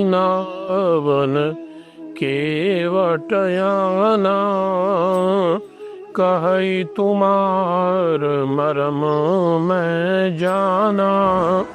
नावन केवटयाना कहई तुम्हार मरम मैं जाना।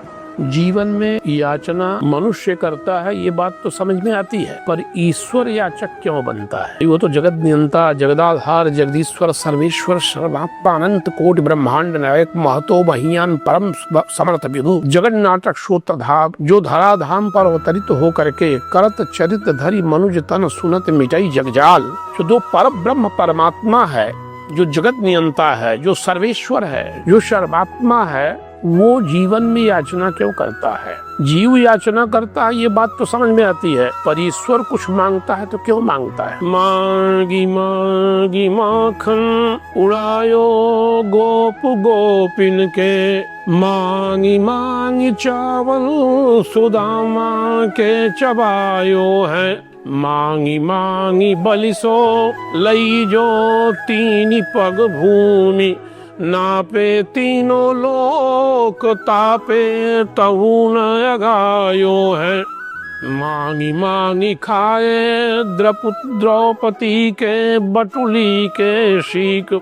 जीवन में याचना मनुष्य करता है, ये बात तो समझ में आती है, पर ईश्वर याचक क्यों बनता है? वो तो जगत नियंता, जगदाधार, जगदीश्वर, सर्वेश्वर, सर्वात्मा, अनंत कोटि ब्रह्मांड नायक, महतो महियान, परम समर्थ विभु, जगत नाटक सूत्रधार, जो धराधाम पर अवतरित हो करके करत चरित धरि मनुज तन सुनत मिटाई जगजाल। जो दो पर ब्रह्म परमात्मा है, जो जगत नियंता है, जो सर्वेश्वर है, जो सर्वात्मा है, वो जीवन में याचना क्यों करता है? जीव याचना करता है, ये बात तो समझ में आती है, पर ईश्वर कुछ मांगता है तो क्यों मांगता है? मांगी मांगी माखन उड़ायो गोप गोपिन के, मांगी मांगी चावल सुदामा के चबायो है, मांगी मांगी बलिसो लई जो तीन पग भूमि, नापे तीनों लोक तापे तहु न अगायो है, मांगी मांगी खाए द्रौपदी के बटुली के शीक,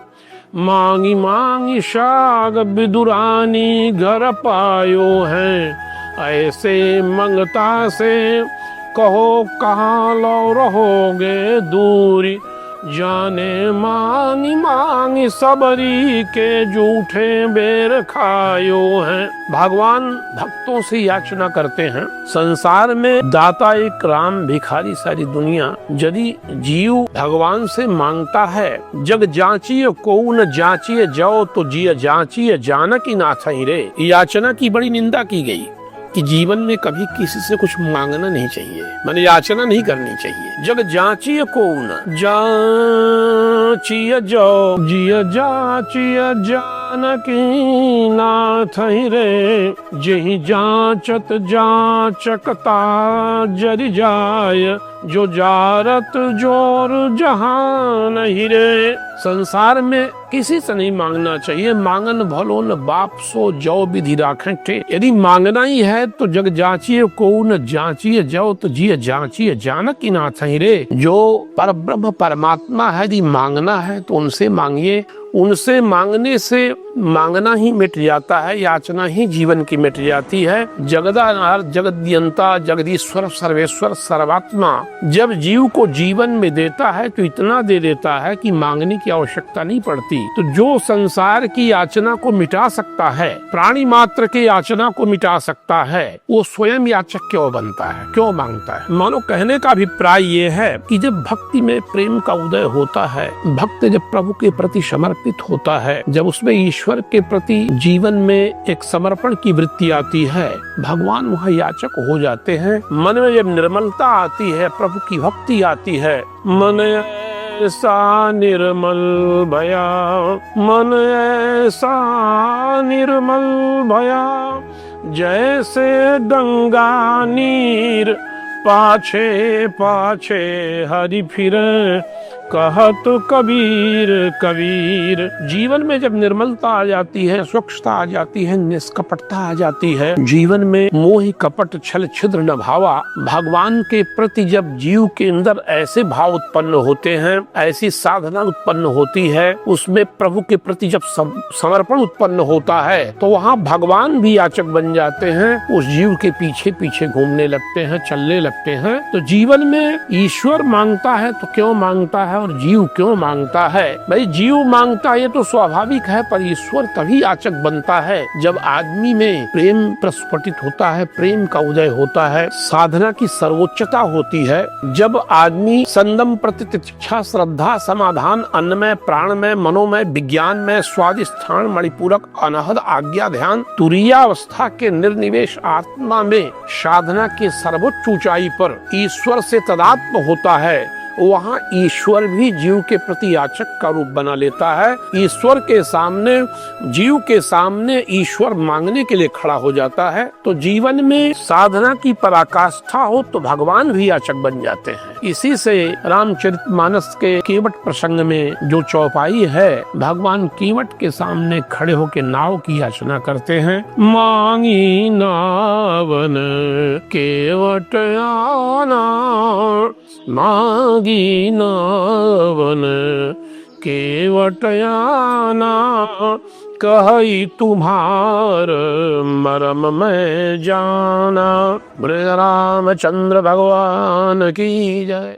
मांगी मांगी शाग विदुरानी घर पायो है, ऐसे मंगता से कहो कहाँ लो रहोगे दूरी, जाने मांगी मांगी सबरी के जूठे बेर खायो है। भगवान भक्तों से याचना करते हैं। संसार में दाता एक राम, भिखारी सारी दुनिया। यदि जीव भगवान से मांगता है, जग जाचिए को न जाचिए जाओ तो जिय जाचिए जानकी नाथई रे, याचना की बड़ी निंदा की गई कि जीवन में कभी किसी से कुछ मांगना नहीं चाहिए, माने याचना नहीं करनी चाहिए। जग जाचिए को न जाचिए जाओ जिय जाचिए जानकी नाथई रे, जेहि जाचत जाचकता जरि जाय, जो जारत जोर जहान ही रे। संसार में किसी से नहीं मांगना चाहिए। मांगन भलो न बाप सो जो विधि राखें थे। यदि मांगना ही है तो जग जाचिए को न जाचिए जाओ तो जिय जाचिए जानकी नाथ ही रे। जो पर ब्रह्म परमात्मा है, यदि मांगना है तो उनसे मांगिए। उनसे मांगने से मांगना ही मिट जाता है, याचना ही जीवन की मिट जाती है। जगदाधार, जगदनियंता, जगदीश्वर, सर्वेश्वर, सर्वात्मा जब जीव को जीवन में देता है तो इतना दे देता है कि मांगने की आवश्यकता नहीं पड़ती। तो जो संसार की याचना को मिटा सकता है, प्राणी मात्र की याचना को मिटा सकता है, वो स्वयं याचक क्यों बनता है, क्यों मांगता है? मानो कहने का अभिप्राय ये है कि जब भक्ति में प्रेम का उदय होता है, भक्त जब प्रभु के प्रति समर्पित होता है, जब उसमें ईश्वर के प्रति जीवन में एक समर्पण की वृत्ति आती है, भगवान वहाँ याचक हो जाते हैं। मन में जब निर्मलता आती है, प्रभु की भक्ति आती है, मन ऐसा निर्मल भया, मन ऐसा निर्मल भया, जैसे गंगा नीर पाछे पाछे हरि फिरे, कहत कबीर कबीर। जीवन में जब निर्मलता आ जाती है, स्वच्छता आ जाती है, निष्कपटता आ जाती है, जीवन में मोह कपट छल छिद्र न भावा, भगवान के प्रति जब जीव के अंदर ऐसे भाव उत्पन्न होते हैं, ऐसी साधना उत्पन्न होती है, उसमें प्रभु के प्रति जब समर्पण उत्पन्न होता है, तो वहाँ भगवान भी याचक बन जाते हैं, उस जीव के पीछे पीछे घूमने लगते हैं, चलने लगते हैं। तो जीवन में ईश्वर मांगता है तो क्यों मांगता है और जीव क्यों मांगता है? भाई जीव मांगता है ये तो स्वाभाविक है, पर ईश्वर तभी याचक बनता है जब आदमी में प्रेम प्रस्फुटित होता है, प्रेम का उदय होता है, साधना की सर्वोच्चता होती है। जब आदमी संदम प्रतीक्षा श्रद्धा समाधान अन्नमय प्राणमय मनोमय विज्ञानमय स्वादिष्ठान मणिपूरक अनहद आज्ञा ध्यान तुरीयावस्था के निर्निवेश आत्मा में साधना के सर्वोच्च ऊंचाई पर ईश्वर से तदात्म होता है, वहाँ ईश्वर भी जीव के प्रति याचक का रूप बना लेता है। ईश्वर के सामने, जीव के सामने ईश्वर मांगने के लिए खड़ा हो जाता है। तो जीवन में साधना की पराकाष्ठा हो तो भगवान भी याचक बन जाते हैं। इसी से रामचरितमानस के कीवट प्रसंग में जो चौपाई है, भगवान कीवट के सामने खड़े होकर नाव की याचना करते हैं। मांगी नावन केवट आना, मांगी नावन केवट आना, कही तुम्हार मरम में जाना। बोले रामचंद्र भगवान की जय।